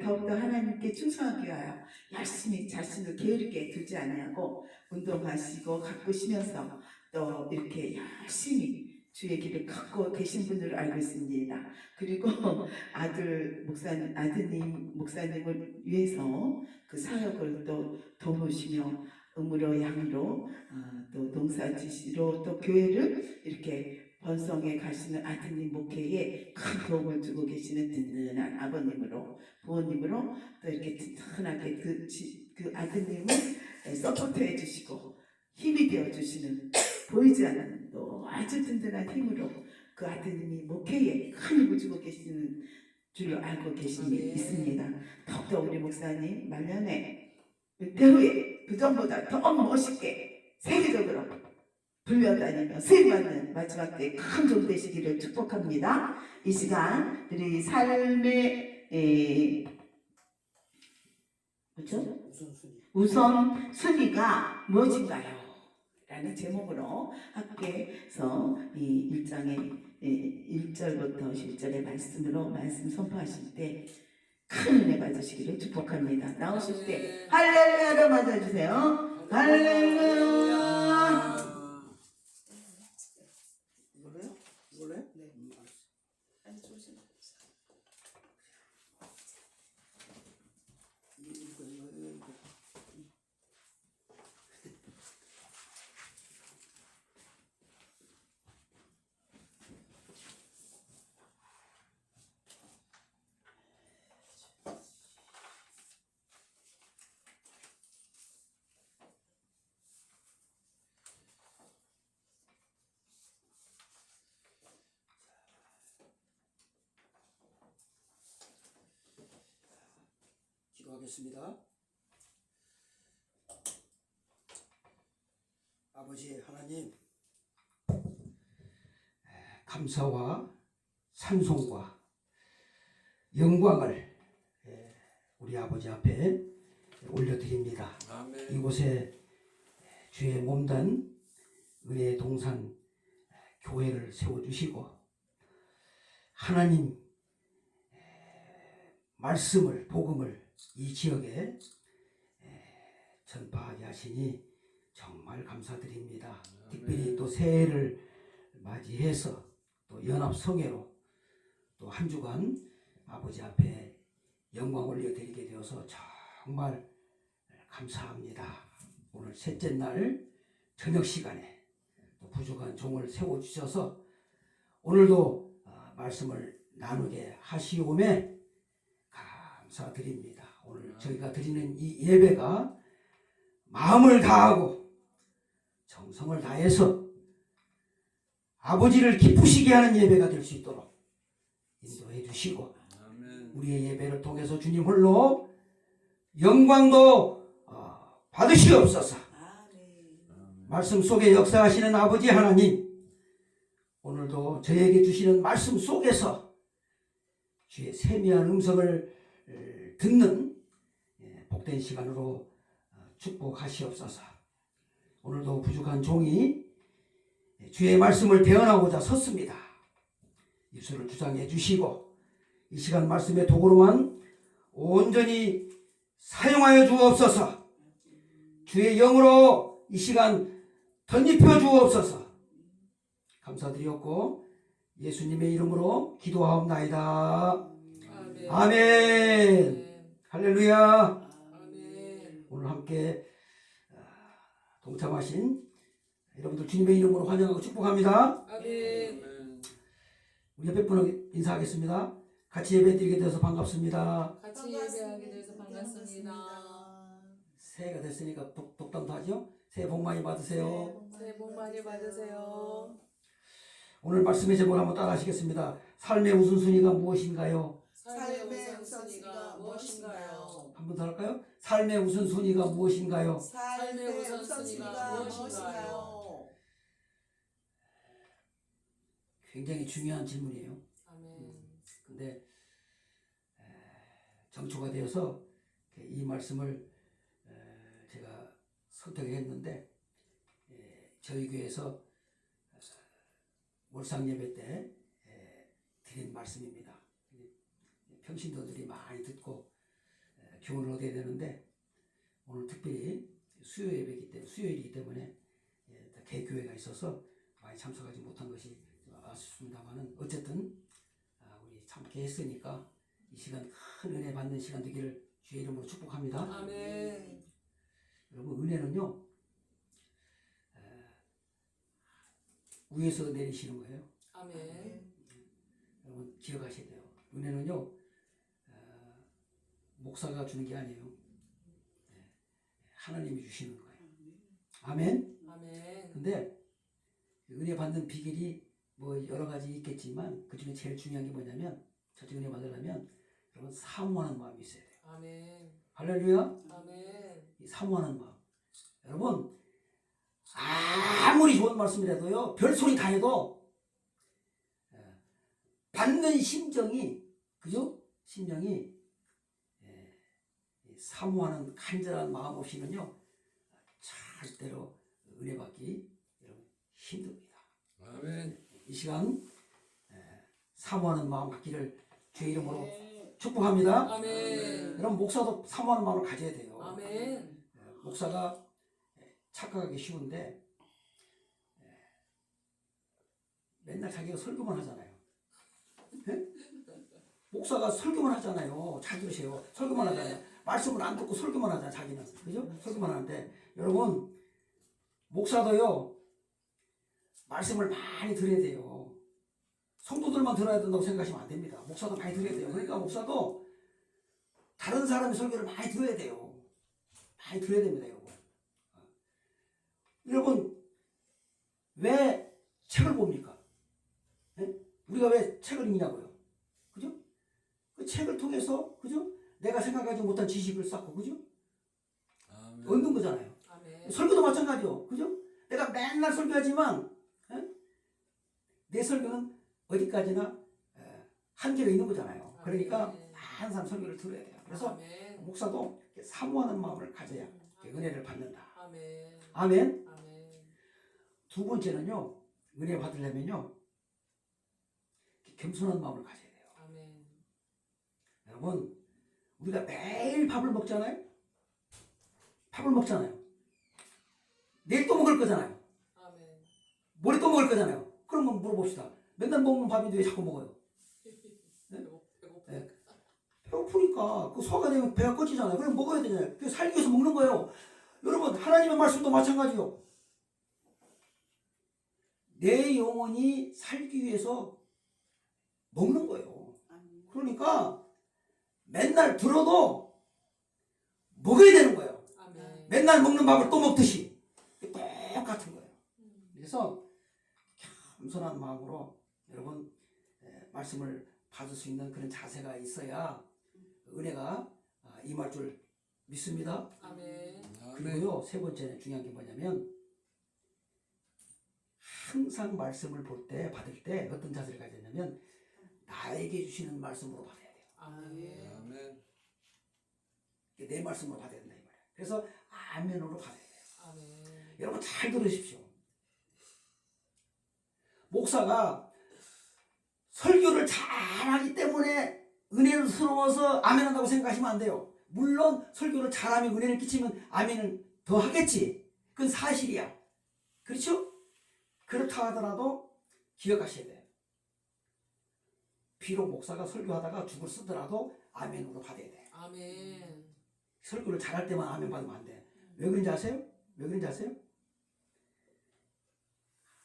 더욱더 하나님께 충성하기 위하여 열심히 자신을 게으르게 두지 아니하고 운동하시고 가꾸시면서 또 이렇게 열심히 주의 길을 걷고 계신 분들을 알고 있습니다. 그리고 아드님 목사님을 위해서 그 사역을 또 도우시며 음으로 양으로 또 농사지시로 또 교회를 이렇게 번성해 가시는 아드님 목회에 큰 도움을 주고 계시는 든든한 아버님으로 부모님으로 또 이렇게 든든하게 그 아드님을 서포트해 주시고 힘이 되어 주시는 보이지 않는 또 아주 든든한 힘으로 그 아드님이 목회에 큰 힘을 주고 계시는 줄로 알고 있습니다. 더욱더 우리 목사님 말년에 은퇴 그 전보다 더 멋있게 세계적으로 불려다니며 수임받는 마지막 때 큰 종 되시기를 축복합니다. 이 시간 우리 삶의 뭐죠? 우선순위가 무엇인가요? 라는 제목으로 함께해서 이 1장의 1절부터 10절의 말씀으로 말씀 선포하실 때 큰 은혜 받으시기를 축복합니다. 나오실 때 할렐루야로 맞아주세요. 할렐루야. 이걸로요? 네. 아니 조심. 기도하겠습니다. 아버지 하나님, 감사와 찬송과 영광을 우리 아버지 앞에 올려드립니다. 아멘. 이곳에 주의 몸단 은혜의 동산 교회를 세워주시고 하나님 말씀을 복음을 이 지역에 전파하게 하시니 정말 감사드립니다. 특별히 또 새해를 맞이해서 또 연합성회로 또 한 주간 아버지 앞에 영광 올려드리게 되어서 정말 감사합니다. 오늘 셋째 날 저녁 시간에 또 부족한 종을 세워주셔서 오늘도 말씀을 나누게 하시오매 감사드립니다. 오늘 저희가 드리는 이 예배가 마음을 다하고 정성을 다해서 아버지를 기쁘시게 하는 예배가 될 수 있도록 인도해 주시고 우리의 예배를 통해서 주님 홀로 영광도 받으시옵소서. 말씀 속에 역사하시는 아버지 하나님, 오늘도 저에게 주시는 말씀 속에서 주의 세미한 음성을 듣는 복된 시간으로 축복하시옵소서. 오늘도 부족한 종이 주의 말씀을 대언하고자 섰습니다. 입술을 주장해 주시고 이 시간 말씀의 도구로만 온전히 사용하여 주옵소서. 주의 영으로 이 시간 덧입혀 주옵소서. 감사드리옵고 예수님의 이름으로 기도하옵나이다. 아멘. 아멘. 할렐루야. 아멘. 오늘 함께 동참하신 여러분들 주님의 이름으로 환영하고 축복합니다. 아멘. 우리 옆에 분을 인사하겠습니다. 같이 예배드리게 되어서 반갑습니다. 같이 예배하게 돼서 반갑습니다. 새해가 됐으니까 독담도 하죠. 새해 복 많이 받으세요. 새해 복 많이 받으세요. 오늘 말씀의 제목을 한번 따라 하시겠습니다. 삶의 우선순위가 무엇인가요? 삶의 우선순위가 무엇인가요? 한 번 더 할까요? 삶의 우선순위가 무엇인가요? 삶의 우선순위가 무엇인가요? 굉장히 중요한 질문이에요. 아멘. 근데 정초가 되어서 이 말씀을 제가 선택했는데 저희 교회에서 월상 예배 때 드린 말씀입니다. 평신도들이 많이 듣고 기운을 얻어야 되는데 오늘 특별히 수요일이기 때문에 개교회가 있어서 많이 참석하지 못한 것이 아쉽습니다만은 어쨌든 우리 참게 했으니까 이 시간 큰 은혜 받는 시간 되기를 주의 이름으로 축복합니다. 아멘. 여러분 은혜는요 위에서 내리시는 거예요. 아멘. 여러분 기억하셔야 돼요. 은혜는요 목사가 주는 게 아니에요. 하나님이 주시는 거예요. 아멘. 아멘. 근데 은혜 받는 비결이 뭐 여러 가지 있겠지만 그 중에 제일 중요한 게 뭐냐면 첫째 은혜 받으려면 여러분 사모하는 마음이 있어야 돼요. 아멘. 할렐루야. 아멘. 이 사모하는 마음. 여러분 아무리 좋은 말씀이라도요 별소리 다 해도 받는 심정이 그죠? 심정이 사모하는 간절한 마음 없이는요 절대로 은혜 받기 여러분 힘듭니다. 아멘. 이 시간 사모하는 마음 갖기를 주의 이름으로 축복합니다. 아멘. 여러분 목사도 사모하는 마음을 가져야 돼요. 아멘. 목사가 착각하기 쉬운데 맨날 자기가 설교만 하잖아요. 예? 목사가 설교만 하잖아요. 잘 들으세요. 설교만 하잖아요. 말씀을 안 듣고 설교만 하잖아요. 자기는. 그죠? 설교만 하는데 여러분 목사도요 말씀을 많이 들어야 돼요. 성도들만 들어야 된다고 생각하시면 안 됩니다. 목사도 많이 들어야 돼요. 그러니까 목사도 다른 사람의 설교를 많이 들어야 돼요. 많이 들어야 됩니다. 여러분 왜 책을 봅니까? 네? 우리가 왜 책을 읽냐고요? 그죠? 그 책을 통해서 그죠? 내가 생각하지 못한 지식을 쌓고 그죠? 아멘. 얻는 거잖아요. 아멘. 설교도 마찬가지요. 그죠? 내가 맨날 설교하지만 내 설교는 어디까지나 한계가 있는 거잖아요. 그러니까 아멘. 항상 설교를 들어야 돼요. 그래서 아멘. 목사도 사모하는 마음을 가져야 은혜를 받는다. 아멘. 아멘. 아멘. 두 번째는요. 은혜 받으려면요. 겸손한 마음을 가져야 돼요. 아멘. 여러분 우리가 매일 밥을 먹잖아요. 밥을 먹잖아요. 내일 또 먹을 거잖아요. 아멘. 모레 또 먹을 거잖아요. 그러면 물어봅시다. 맨날 먹는 밥인데 왜 자꾸 먹어요? 배고파. 네. 배고프니까 그 소화가 되면 배가 꺼지잖아요. 그럼 먹어야 되잖아요. 그 살기 위해서 먹는 거예요. 여러분 하나님의 말씀도 마찬가지요. 내 영혼이 살기 위해서 먹는 거예요. 그러니까 맨날 들어도 먹어야 되는 거예요. 아멘. 맨날 먹는 밥을 또 먹듯이 똑같은 거예요. 그래서 겸손한 마음으로 여러분 말씀을 받을 수 있는 그런 자세가 있어야 은혜가 임할 줄 믿습니다. 아멘. 그리고요 세 번째는 중요한 게 뭐냐면 항상 말씀을 볼 때 받을 때 어떤 자세를 가져야 되냐면 나에게 주시는 말씀으로 받아야 돼요. 아멘. 아멘. 내 말씀으로 받아야 된다 이 말이에요. 그래서 아멘으로 받아야 돼요. 아멘. 여러분 잘 들으십시오. 목사가 설교를 잘하기 때문에 은혜스러워서 아멘한다고 생각하시면 안 돼요. 물론 설교를 잘하면 은혜를 끼치면 아멘은 더 하겠지. 그건 사실이야. 그렇죠? 그렇다 하더라도 기억하셔야 돼요. 비록 목사가 설교하다가 죽을 쓰더라도 아멘으로 받아야 돼. 아멘. 설교를 잘할 때만 아멘 받으면 안 돼. 왜 그런지 아세요? 왜 그런지 아세요?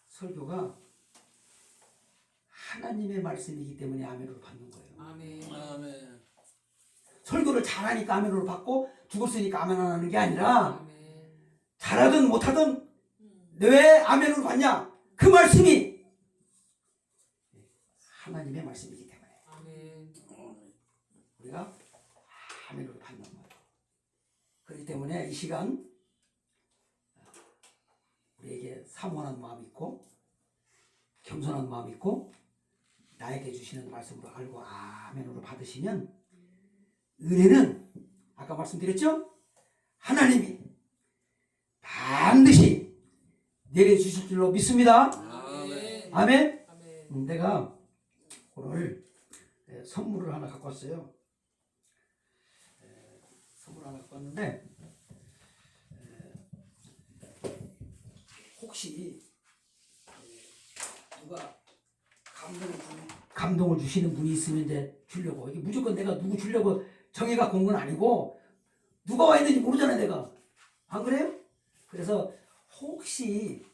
설교가 하나님의 말씀이기 때문에 아멘으로 받는 거예요. 아멘. 아멘. 설교를 잘하니까 아멘으로 받고 죽었으니까 아멘 안 하는 게 아니라 아멘. 잘하든 못하든 왜 아멘으로 받냐? 그 말씀이 하나님의 말씀이기 때문에 아멘. 우리가 아멘으로 받는 거예요. 그렇기 때문에 이 시간 우리에게 사모하는 마음이 있고 겸손한 마음이 있고 나에게 주시는 말씀으로 알고 아멘으로 받으시면 은혜는 아까 말씀드렸죠? 하나님이 반드시 내려주실 줄로 믿습니다. 아멘. 아멘. 아멘. 내가 오늘 선물을 하나 갖고 왔어요. 왔는데 혹시 누가 감동을 주시는 분이 있으면 이제 주려고. 이게 무조건 내가 누구 주려고 정해갖고 온 건 아니고 누가 와 있는지 모르잖아요 내가. 안 그래요? 그래서 혹시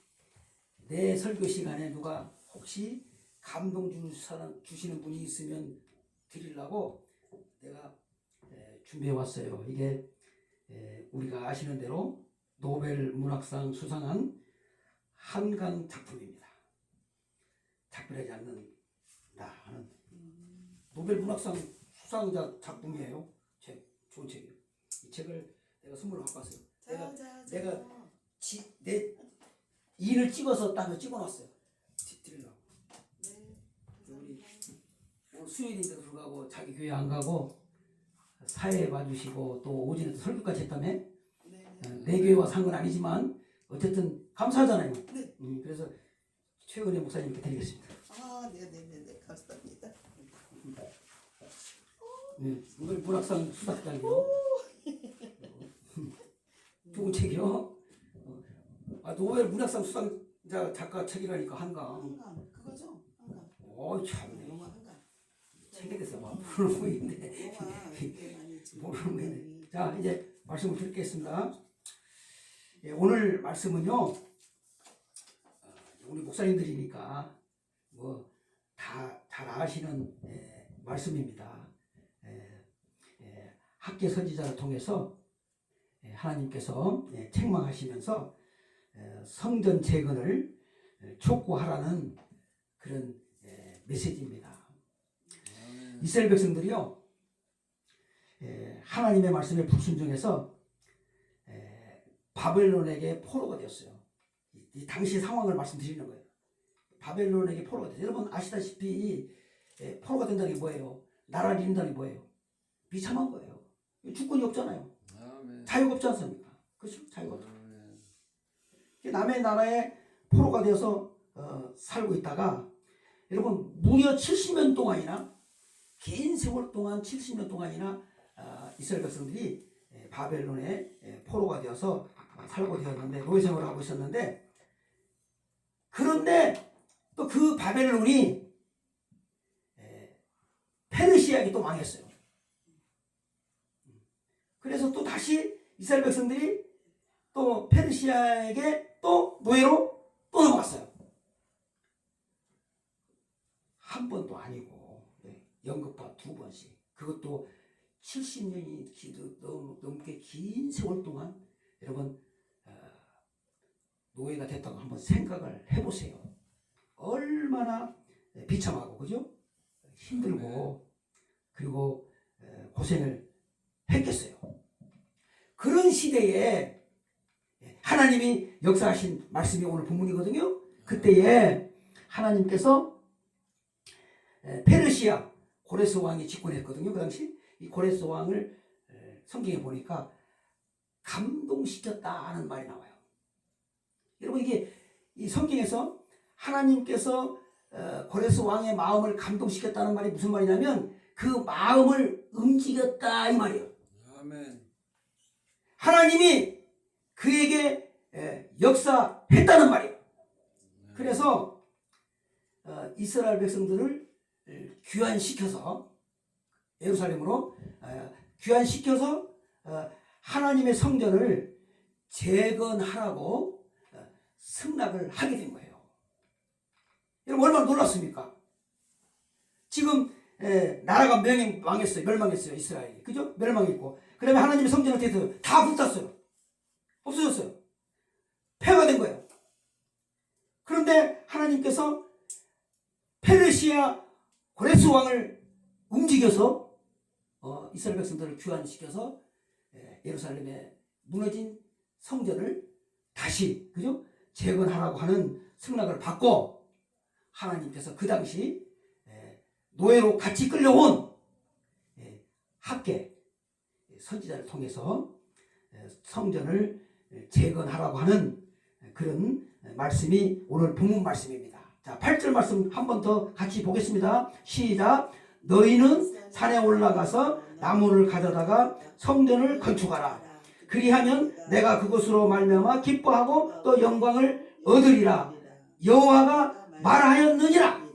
내 설교 시간에 누가 혹시 감동 주시는 분이 있으면 드리려고 내가 준비해 왔어요. 이게 우리가 아시는 대로 노벨 문학상 수상한 한강 작품입니다. 작별하지 않는다 하는 노벨 문학상 수상자 작품이에요. 좋은 책이에요. 이 책을 내가 선물로 갖고 왔어요. 내가 내 인을 찍어서 땅에 찍어놨어요. 드리려고. 우리 오늘 수요일인데도 불구하고 자기 교회 안 가고 사회에 봐주시고 또 오전에도 설교까지 했다며. 내 교회와 상관 아니지만 어쨌든 감사하잖아요. 그래서 최은혜 목사님께 드리겠습니다. 네네네 감사합니다. 노벨 문학상 수상자이요. 좋은 책이요. 노벨 문학상 수상자 작가 책이라니까 한강. 그거죠? 참. 영화 한강. 책에 대해서 모르는 거 있는데. 모르는 거 있네. 자 이제 말씀을 드리겠습니다. 오늘 말씀은요. 우리 목사님들이니까 뭐 다 잘 아시는 말씀입니다. 학계 선지자를 통해서 하나님께서 책망하시면서 성전 재건을 촉구하라는 그런 메시지입니다. 이스라엘 백성들이요 하나님의 말씀에 불순종해서 바벨론에게 포로가 되었어요. 이 당시 상황을 말씀드리는 거예요. 바벨론에게 포로가 되었어요. 여러분 아시다시피 포로가 된다는 게 뭐예요? 나라를 잃는다는 게 뭐예요? 비참한 거예요. 주권이 없잖아요. 자유가 없지 않습니까? 그렇죠? 자유가 없죠. 남의 나라에 포로가 되어서 살고 있다가 여러분 무려 70년 동안이나 긴 세월 동안 70년 동안이나 이스라엘 백성들이 바벨론에 포로가 되어서 살고 되었는데 노예 생활을 하고 있었는데 그런데 또 그 바벨론이 페르시아에게 또 망했어요. 그래서 또 다시 이스라엘 백성들이 또 페르시아에게 또 노예로 또 넘어갔어요. 한 번도 아니고 연극파 2번씩. 그것도 70년이 넘게 긴 세월 동안 여러분 노예가 됐다고 한번 생각을 해보세요. 얼마나 비참하고 그죠? 힘들고 그리고 고생을 했겠어요. 그런 시대에 하나님이 역사하신 말씀이 오늘 본문이거든요. 그때에 하나님께서 페르시아 고레스 왕이 집권했거든요. 그 당시 이 고레스 왕을 성경에 보니까 감동시켰다 하는 말이 나와요. 여러분 이게 이 성경에서 하나님께서 고레스 왕의 마음을 감동시켰다는 말이 무슨 말이냐면 그 마음을 움직였다 이 말이에요. 아멘. 하나님이 그에게 역사했다는 말이에요. 그래서 이스라엘 백성들을 귀환시켜서 예루살렘으로 귀환시켜서 하나님의 성전을 재건하라고 승낙을 하게 된 거예요. 여러분 얼마나 놀랐습니까? 지금 나라가 망했어요. 멸망했어요. 이스라엘이. 그죠? 멸망했고 그 다음에 하나님의 성전을 어떻게 다 불탔어요. 없어졌어요. 폐허가 된 거예요. 그런데 하나님께서 페르시아 고레스 왕을 움직여서 이스라엘 백성들을 귀환시켜서 예루살렘에 무너진 성전을 다시 그죠? 재건하라고 하는 승낙을 받고 하나님께서 그 당시 노예로 같이 끌려온 학계 선지자를 통해서 성전을 재건하라고 하는 그런 말씀이 오늘 본문 말씀입니다. 자, 8절 말씀 한 번 더 같이 보겠습니다. 시작. 너희는 산에 올라가서 나무를 가져다가 성전을 건축하라. 그리하면 내가 그것으로 말미암아 기뻐하고 또 영광을 얻으리라. 여호와가 말하였느니라.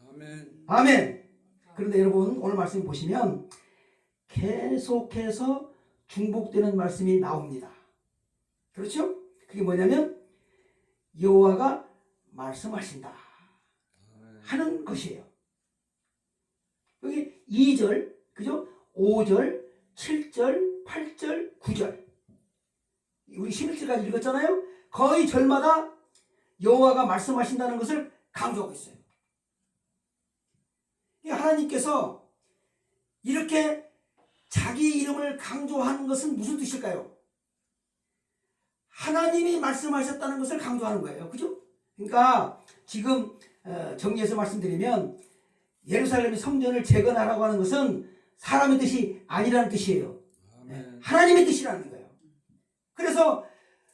아멘. 아멘. 그런데 여러분 오늘 말씀 보시면 계속해서 중복되는 말씀이 나옵니다. 그렇죠? 그게 뭐냐면 여호와가 말씀하신다 하는 것이에요. 여기 2절, 그죠? 5절, 7절, 8절, 9절. 우리 11절까지 읽었잖아요. 거의 절마다 여호와가 말씀하신다는 것을 강조하고 있어요. 하나님께서 이렇게 자기 이름을 강조하는 것은 무슨 뜻일까요? 하나님이 말씀하셨다는 것을 강조하는 거예요. 그죠? 그러니까 지금 정리해서 말씀드리면 예루살렘의 성전을 재건하라고 하는 것은 사람의 뜻이 아니라는 뜻이에요. 아멘. 하나님의 뜻이라는 거예요. 그래서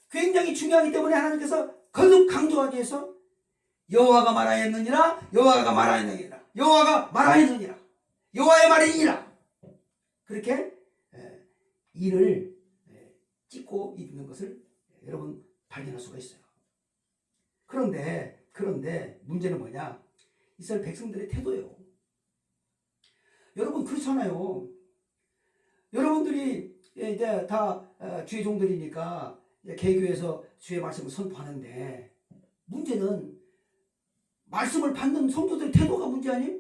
굉장히 중요하기 때문에 하나님께서 거듭 강조하기 위해서 여호와가 말하였느니라, 여호와가 말하였느니라, 여호와가 말하였느니라, 여호와의 말이니라. 그렇게 이를 찍고 있는 것을 여러분 발견할 수가 있어요. 그런데 문제는 뭐냐? 이스라엘 백성들의 태도예요. 여러분 그렇잖아요. 여러분들이 이제 다 주의 종들이니까 개교에서 주의 말씀을 선포하는데 문제는 말씀을 받는 성도들의 태도가 문제 아니에요?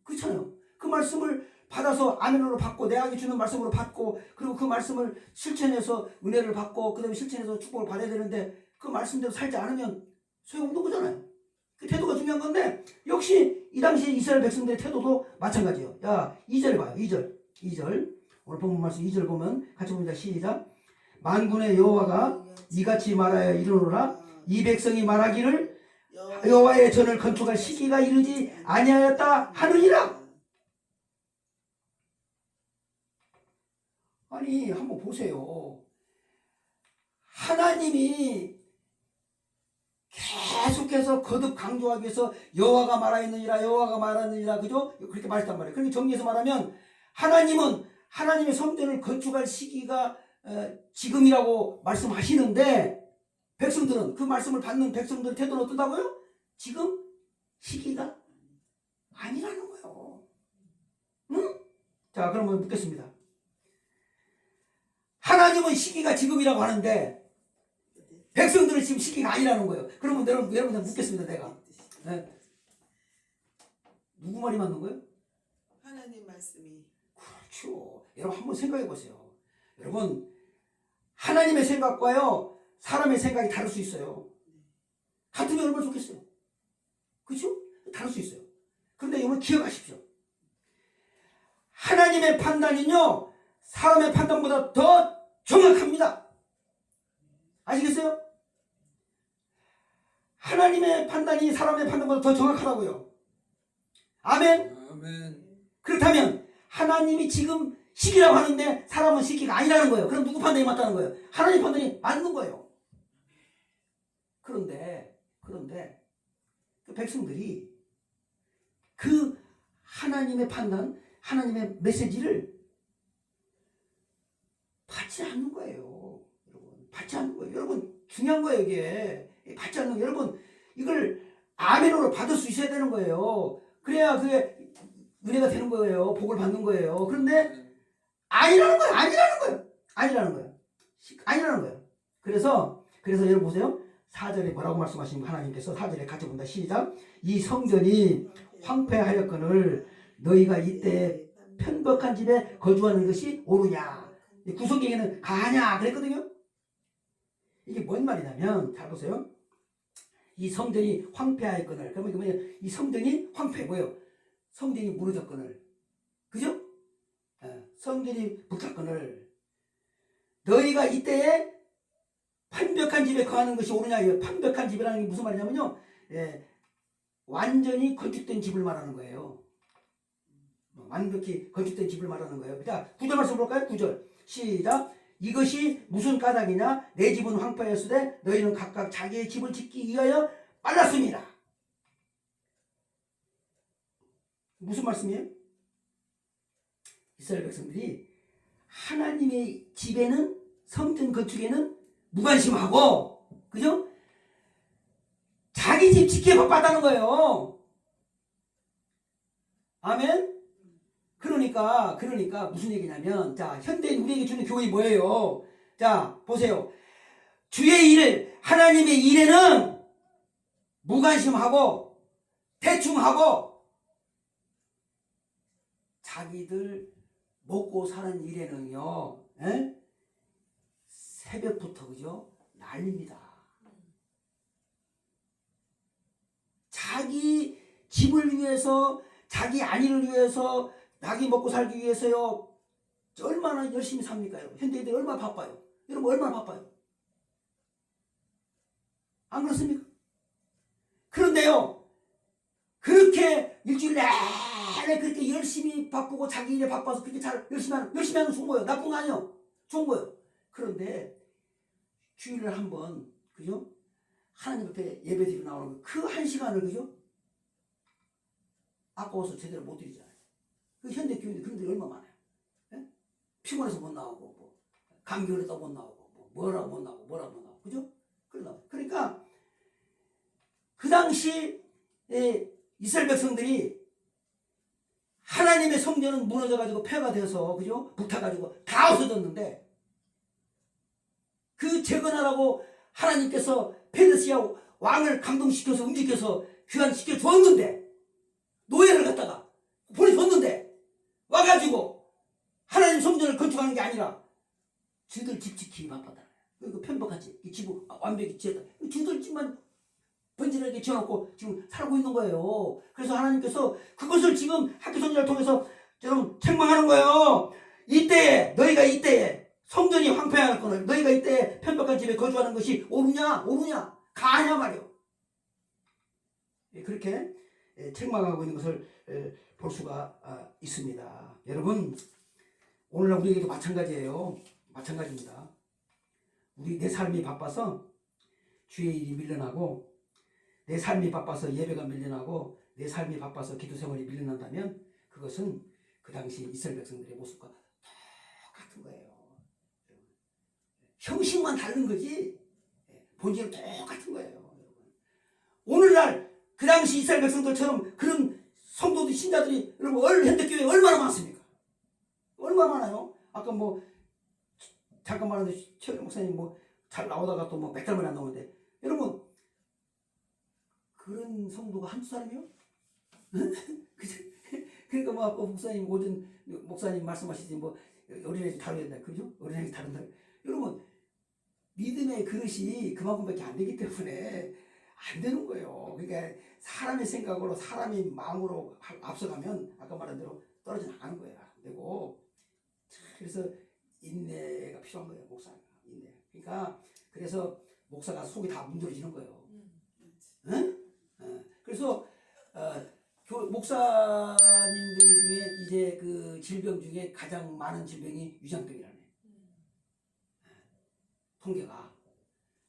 그렇잖아요. 그 말씀을 받아서 아멘으로 받고 내게 주는 말씀으로 받고 그리고 그 말씀을 실천해서 은혜를 받고 그 다음에 실천해서 축복을 받아야 되는데 그 말씀대로 살지 않으면 소용없는 거잖아요. 그 태도가 중요한 건데 역시 이 당시에 이스라엘 백성들의 태도도 마찬가지예요. 야 2절 봐요. 2절 오늘 본문 말씀 2절 보면 같이 봅니다. 시작. 만군의 여호와가 이같이 말하여 이르노라. 이 백성이 말하기를 여호와의 전을 건축할 시기가 이르지 아니하였다 하느니라. 아니 한번 보세요. 하나님이 계속해서 거듭 강조하기 위해서 여호와가 말하였느니라, 여호와가 말하느니라, 그죠? 그렇게 말했단 말이에요. 그러니까 정리해서 말하면 하나님은 하나님의 성전을 건축할 시기가 지금이라고 말씀하시는데 백성들은 그 말씀을 받는 백성들의 태도는 어떻다고요? 지금 시기가 아니라는 거예요. 응? 자, 그러면 묻겠습니다. 하나님은 시기가 지금이라고 하는데 백성들은 지금 시기가 아니라는 거예요. 그러면 여러분들 묻겠습니다. 내가 네. 누구 말이 맞는 거예요? 하나님 말씀이. 그렇죠. 여러분 한번 생각해 보세요. 여러분 하나님의 생각과요 사람의 생각이 다를 수 있어요. 같으면 얼마나 좋겠어요. 그렇죠? 다를 수 있어요. 그런데 여러분 기억하십시오. 하나님의 판단은요 사람의 판단보다 더 정확합니다. 아시겠어요? 하나님의 판단이 사람의 판단보다 더 정확하다고요. 아멘. 아멘. 그렇다면 하나님이 지금 시기라고 하는데 사람은 시기가 아니라는 거예요. 그럼 누구 판단이 맞다는 거예요? 하나님 판단이 맞는 거예요. 그런데 그 백성들이 그 하나님의 판단, 하나님의 메시지를 받지 않는 거예요. 여러분, 받지 않는 거예요. 여러분, 중요한 거예요, 이게. 받지 않는 거예요. 여러분, 이걸 아멘으로 받을 수 있어야 되는 거예요. 그래야 그게 은혜가 되는 거예요. 복을 받는 거예요. 그런데 아니라는 거예요. 아니라는 거예요. 그래서 여러분 보세요. 4절에 뭐라고 말씀하시는 하나님께서 4절에 같이 본다. 시작. 이 성전이 황폐하였거늘 너희가 이때 편박한 집에 거주하는 것이 옳으냐. 구성경에는 가하냐 그랬거든요. 이게 뭔 말이냐면 잘 보세요. 이 성전이 황폐하였거늘 그러면 이 성전이 황폐 뭐예요? 성전이 무너졌거늘 그죠? 성전이 불탔거늘 너희가 이때에 판벽한 집에 거하는 것이 옳으냐. 판벽한 집이라는 게 무슨 말이냐면요 완전히 건축된 집을 말하는 거예요. 완벽히 건축된 집을 말하는 거예요. 자 9절 말씀 볼까요? 9절 시작. 이것이 무슨 까닭이냐. 내 집은 황폐하였으되 너희는 각각 자기의 집을 짓기 위하여 빨랐습니다. 무슨 말씀이에요? 이스라엘 백성들이 하나님의 집에는 성전 건축에는 무관심하고 그죠? 자기 집 지키기에 바빴다는 거예요. 아멘? 그러니까 무슨 얘기냐면 자 현대인 우리에게 주는 교훈이 뭐예요? 자 보세요. 주의 일을 하나님의 일에는 무관심하고 대충하고 자기들 먹고 사는 일에는요 새벽부터 그죠? 난립니다. 자기 집을 위해서 자기 안위를 위해서 자기 먹고 살기 위해서요 얼마나 열심히 삽니까? 여러분? 현대인들이 얼마나 바빠요? 여러분 얼마나 바빠요? 안 그렇습니까? 그런데요 그렇게 일주일 내내 그렇게 열심히 바쁘고 자기 일에 바빠서 그렇게 열심히 하는 건 좋은 거예요. 나쁜 거 아니에요. 좋은 거예요. 그런데 주일날 한번 그죠? 하나님 앞에 예배드리고 나오는 그 한 시간을 그죠? 아까워서 제대로 못 드리잖아요. 그 현대 교인들 그런 데 얼마나 많아요. 예? 피곤해서 못 나오고 뭐 감기 걸려서 못 나오고 뭐 뭐라고 못 나오고 그죠? 그러니까 그 당시 이스라엘 백성들이 하나님의 성전은 무너져가지고 폐가 돼서 그죠? 불타가지고 다 없어졌는데 그 재건하라고 하나님께서 페르시아 왕을 감동시켜서 움직여서 귀환시켜 줬는데 노예를 갖다가 보내줬는데 와가지고 하나님 성전을 건축하는 게 아니라 지들 집 지키기 바빴다. 그 편박한 집, 이 집을 완벽히 지었다. 지들 집만 번지르게 지어놓고 지금 살고 있는 거예요. 그래서 하나님께서 그것을 지금 학교 성전을 통해서 좀 책망하는 거예요. 너희가 이때에 성전이 황폐할 거는 너희가 이때에 편박한 집에 거주하는 것이 옳으냐 가하냐 말이요. 그렇게 책망하고 있는 것을 볼 수가 있습니다. 여러분 오늘날 우리에게도 마찬가지예요. 마찬가지입니다. 내 삶이 바빠서 주의 일이 밀려나고 내 삶이 바빠서 예배가 밀려나고 내 삶이 바빠서 기도 생활이 밀려난다면 그것은 그 당시 이스라엘 백성들의 모습과 똑같은 거예요. 형식만 다른 거지 본질은 똑같은 거예요. 오늘날 그 당시 이스라엘 백성들처럼 그런 성도들 신자들이 여러분 현대교회에 얼마나 많습니까? 얼마나 많아요? 아까 뭐 잠깐 말했는데 최근 목사님 뭐 잘 나오다가 또 뭐 몇 달 만에 안 나오는데 여러분 그런 성도가 한두 사람이요? 그러니까 뭐 아까 목사님 오전 목사님 말씀하시지 뭐 어린애집 다뤄야 된다 그죠? 어린애집 다룬다. 여러분 믿음의 그릇이 그만큼밖에 안 되기 때문에 안 되는 거예요. 그러니까 사람의 생각으로 사람의 마음으로 앞서가면 아까 말한 대로 떨어져 나가는 거예요. 안 되고 그래서 인내가 필요한 거예요. 목사가 인내. 그러니까 그래서 목사가 속이 다 문드러지는 거예요. 응? 그래서 목사님들 중에 이제 그 질병 중에 가장 많은 질병이 위장병이라네. 통계가.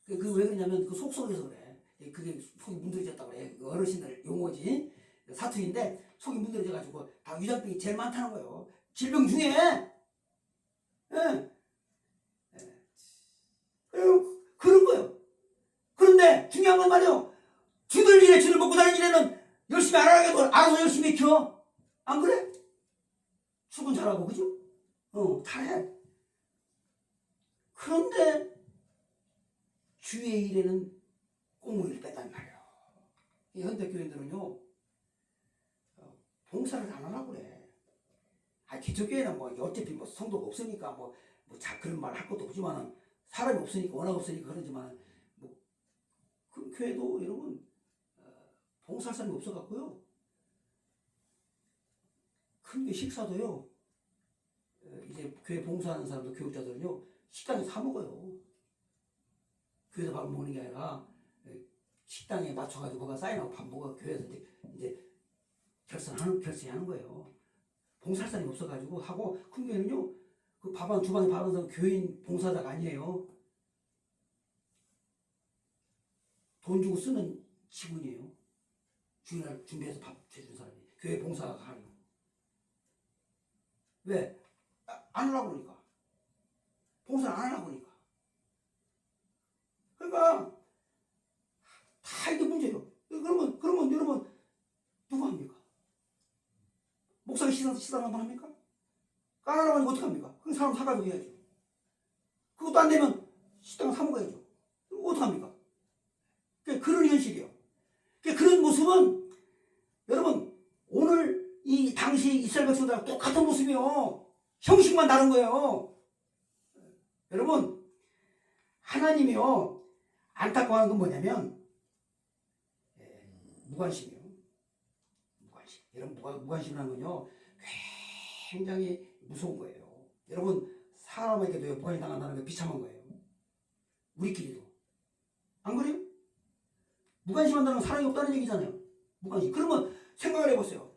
그 왜 그러냐면 그 속속에서 그래. 그게 속이 문드러졌다고 그래. 그 어르신들 용어지. 사투리인데 속이 문드러져가지고 다 위장병이 제일 많다는 거예요. 질병 중에. 예. 그런 거예요. 그런데 중요한 건 말이에요. 주들 일에 주를 먹고 다니는 일에는 열심히 안 하게도 알아서 열심히 켜. 안 그래? 출근 잘하고 그죠? 잘해. 그런데 주의 일에는 꽁무니를 뺐단 말이에요. 이 현대교인들은요 봉사를 안 하려고 그래. 기초교회는 뭐 어차피 뭐 성도가 없으니까 그런 말 할 것도 없지만은 사람이 없으니까 워낙 없으니까 그러지만 그 교회도 여러분 봉사할 사람이 없어갖고요. 큰 식사도요. 이제 교회 봉사하는 사람들 교육자들은요 식당에 사 먹어요. 교회에서 밥 먹는 게 아니라 식당에 맞춰가지고 거기가 사인하고 밥 먹어. 교회에서 이제 결제하는 거예요. 봉사할 사람이 없어가지고 하고 큰 교회는요 그 주방에 밥 하는 사람 교인 봉사자가 아니에요. 돈 주고 쓰는 직원이에요. 주일날 준비해서 밥 해주는 사람이 교회 봉사가 하는 거. 왜? 안 하려고 그러니까. 봉사를 안 하나 보니까. 그러니까 다 이게 문제예요. 그러면 여러분 누가 합니까? 목사가 시당 한번 합니까? 까라라고 하니까 어떻게 합니까? 그 사람 사가지고 해야죠. 그것도 안 되면 시당을 사 먹어야죠. 어떻게 합니까? 그런 현실이에요. 그런 모습은 여러분 오늘 이 당시 이스라엘 백성들하고 똑같은 모습이에요. 형식만 다른 거예요. 여러분 하나님이요 안타까워하는 건 뭐냐면 무관심이에요. 무관심. 여러분 무관심이라는 건요 굉장히 무서운 거예요. 여러분 사람에게도 무관심 당한다는 게 비참한 거예요. 우리끼리도 안 그래요? 무관심한다는 건 사랑이 없다는 얘기잖아요. 무관심. 그러면 생각을 해보세요.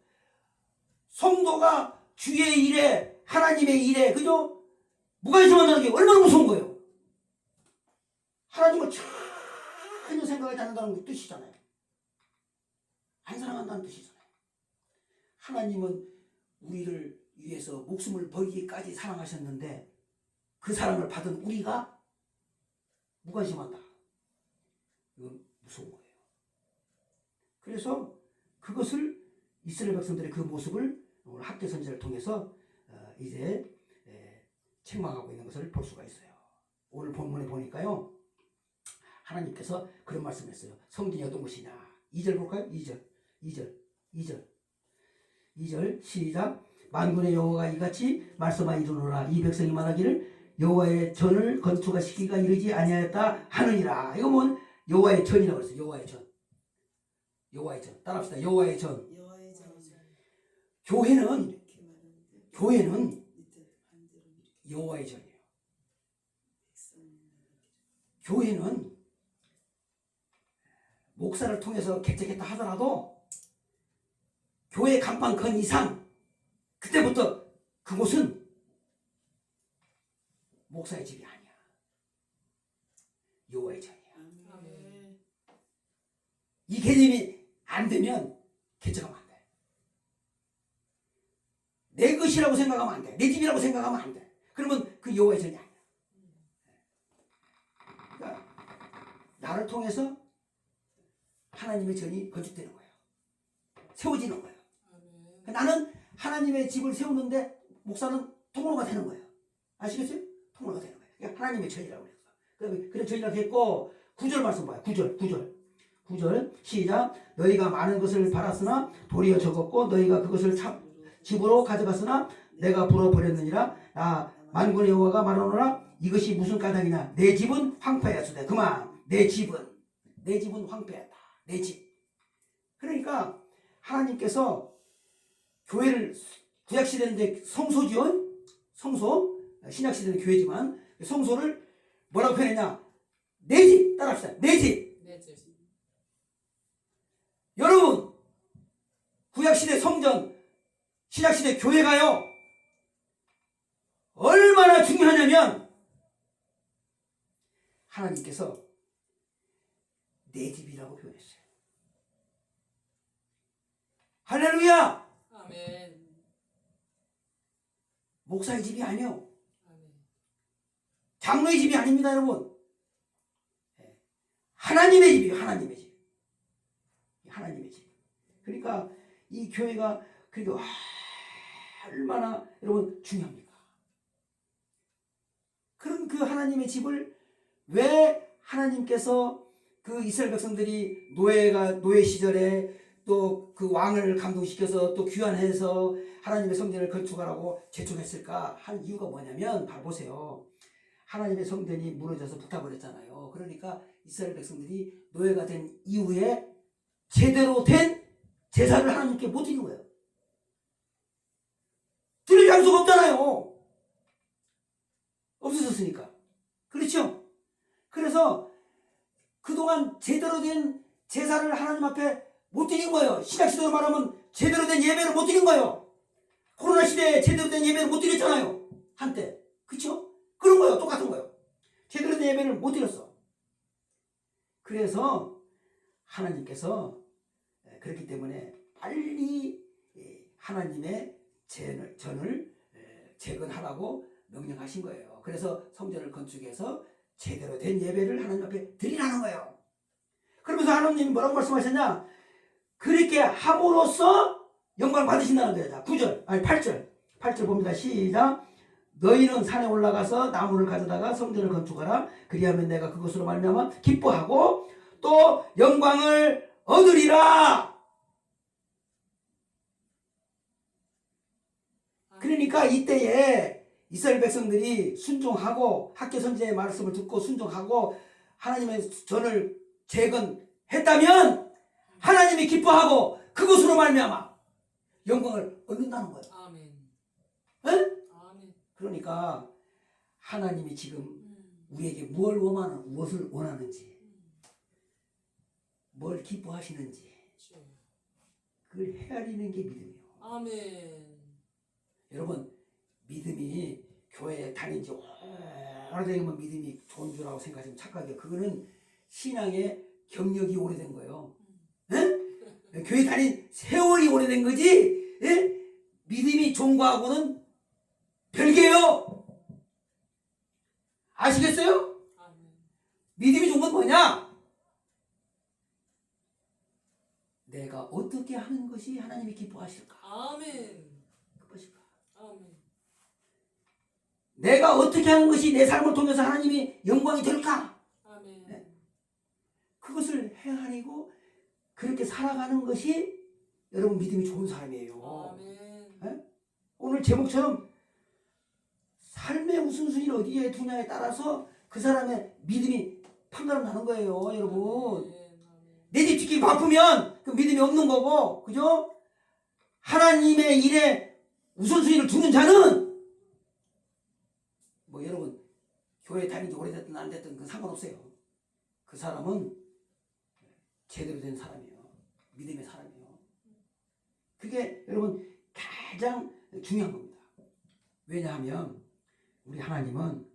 성도가 주의 일에 하나님의 일에 그죠? 무관심한다는 게 얼마나 무서운 거예요. 하나님을 전혀 생각하지 않는다는 뜻이잖아요. 안 사랑한다는 뜻이잖아요. 하나님은 우리를 위해서 목숨을 버리기까지 사랑하셨는데 그 사랑을 받은 우리가 무관심한다. 이건 무서운 거예요. 그래서 그것을 이스라엘 백성들의 그 모습을 오늘 학대 선지를 통해서 이제 책망하고 있는 것을 볼 수가 있어요. 오늘 본문에 보니까요. 하나님께서 그런 말씀을 했어요. 성전이 어떤 곳이냐. 2절 볼까요? 2절 시작. 만군의 여호와가 이같이 말씀하 이르노라. 이 백성이 말하기를 여호와의 전을 건축하시기가 이르지 아니하였다 하느니라. 이거 뭐 여호와의 전이라고 그랬어요. 여호와의 전. 여호와의 전. 따라합시다. 여호와의 전. 여호와의 전. 교회는 이렇게 말하는데 여호와의 전이에요. 교회는 목사를 통해서 개척했다 하더라도 교회 간판 건 이상 그때부터 그곳은 목사의 집이 아니야. 여호와의 전이야. 아멘. 이 개념이 안 되면 개척하면 안 돼. 내 것이라고 생각하면 안 돼. 내 집이라고 생각하면 안 돼. 그러면 그 여호와의 전이 아니야. 그러니까 나를 통해서 하나님의 전이 건축되는 거예요. 세워지는 거예요. 그러니까 나는 하나님의 집을 세우는데 목사는 통로가 되는 거예요. 아시겠어요? 통로가 되는 거예요. 그러니까 하나님의 전이라고 그랬어. 그래 전이라고 했고 9절 말씀 봐요. 9절 시작. 너희가 많은 것을 바랐으나 도리어 적었고 너희가 그것을 집으로 가져갔으나 내가 불어버렸느니라. 만군의 여호와가 말하노라. 이것이 무슨 까닭이냐. 내 집은 황폐하였으되 그만. 내 집은 황폐하다. 내 집. 그러니까 하나님께서 교회를 구약시대인데 성소지요. 성소. 신약시대는 교회지만 성소를 뭐라고 표현했냐. 내 집. 따라합시다. 내 집. 네, 집. 여러분 구약시대 성전 신약시대 교회가요 얼마나 중요하냐면 하나님께서 내 집이라고 표현했어요. 할렐루야. 아멘. 목사의 집이 아니요 아멘. 장로의 집이 아닙니다. 여러분 하나님의 집이에요. 하나님의 집. 하나님의 집. 그러니까 이 교회가 그러니까 얼마나 여러분 중요합니까? 그런 그 하나님의 집을 왜 하나님께서 그 이스라엘 백성들이 노예 시절에 또 그 왕을 감동시켜서 또 귀환해서 하나님의 성전을 건축하라고 제촉했을까 한 이유가 뭐냐면 바로 보세요. 하나님의 성전이 무너져서 불타버렸잖아요. 그러니까 이스라엘 백성들이 노예가 된 이후에 제대로 된 제사를 하나님께 못 드린 거예요. 드릴 장소가 없잖아요. 없어졌으니까. 그렇죠? 그래서 그동안 제대로 된 제사를 하나님 앞에 못 드린 거예요. 신약시대로 말하면 제대로 된 예배를 못 드린 거예요. 코로나 시대에 제대로 된 예배를 못 드렸잖아요. 한때. 그렇죠? 그런 거예요. 똑같은 거예요. 제대로 된 예배를 못 드렸어. 그래서 하나님께서 그렇기 때문에 빨리 하나님의 전을 재건하라고 명령하신 거예요. 그래서 성전을 건축해서 제대로 된 예배를 하나님 앞에 드리라는 거예요. 그러면서 하나님이 뭐라고 말씀하셨냐? 그렇게 함으로써 영광을 받으신다는 거예요. 자, 9절, 아니 8절. 8절 봅니다. 시작. 너희는 산에 올라가서 나무를 가져다가 성전을 건축하라. 그리하면 내가 그것으로 말미암아 기뻐하고 또 영광을 얻으리라. 그러니까 이때에 이스라엘 백성들이 순종하고 학교 선지자의 말씀을 듣고 순종하고 하나님의 전을 재건했다면 하나님이 기뻐하고 그것으로 말미암아 영광을 얻는다는 거예요. 아멘. 에? 아멘. 그러니까 하나님이 지금 우리에게 무엇을 원하는지, 뭘 기뻐하시는지 주여. 그걸 헤아리는 게 믿음이에요. 아멘. 여러분, 믿음이 교회에 다닌 지 오래되면 믿음이 좋은 줄 알고 생각하시면 착각이에요. 그거는 신앙의 경력이 오래된 거예요. 에? 교회 다닌 세월이 오래된 거지. 에? 믿음이 좋은 거하고는 별개예요. 아시겠어요? 아멘. 믿음이 좋은 건 뭐냐? 내가 어떻게 하는 것이 하나님이 기뻐하실까? 아멘. 그것일까? 아멘. 내가 어떻게 하는 것이 내 삶을 통해서 하나님이 영광이 될까? 아멘. 네. 그것을 헤아리고 그렇게 살아가는 것이 여러분 믿음이 좋은 사람이에요. 아멘. 네? 오늘 제목처럼 삶의 우선순위를 어디에 두냐에 따라서 그 사람의 믿음이 판가름 나는 거예요, 여러분. 아멘. 내 집 짓기 바쁘면 그 믿음이 없는 거고, 그죠? 하나님의 일에 우선순위를 두는 자는 뭐 여러분 교회 다닌 지 오래됐든 안 됐든 그 상관없어요. 그 사람은 제대로 된 사람이에요. 믿음의 사람이에요. 그게 여러분 가장 중요한 겁니다. 왜냐하면 우리 하나님은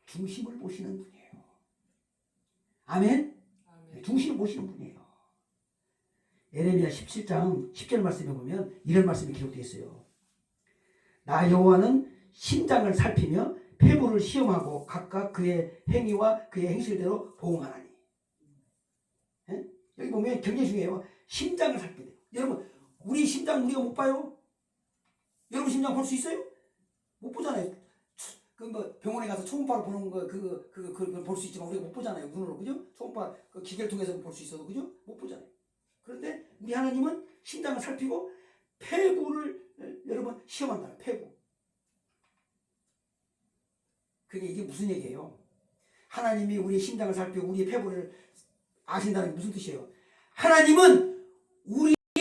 중심을 보시는 분이에요. 아멘? 아멘. 중심을 보시는 분이에요. 예레미야 17장 10절 말씀에 보면 이런 말씀이 기록되어 있어요. 나 여호와는 심장을 살피며 폐부를 시험하고 각각 그의 행위와 그의 행실대로 보응하나니. 예? 여기 보면 굉장히 중요해요. 심장을 살피대요. 여러분 우리 심장 우리가 못 봐요? 여러분 심장 볼 수 있어요? 못 보잖아요. 그 뭐 병원에 가서 초음파로 보는 거 그걸 볼 수 있지만 우리가 못 보잖아요. 눈으로, 그죠? 초음파 그 기계를 통해서 볼 수 있어도, 그죠? 못 보잖아요. 그런데 우리 하나님은 심장을 살피고 폐부를 여러분 시험한다. 폐부. 그게 이게 무슨 얘기예요? 하나님이 우리의 심장을 살피고 우리의 폐부를 아신다는 게 무슨 뜻이에요? 하나님은 우리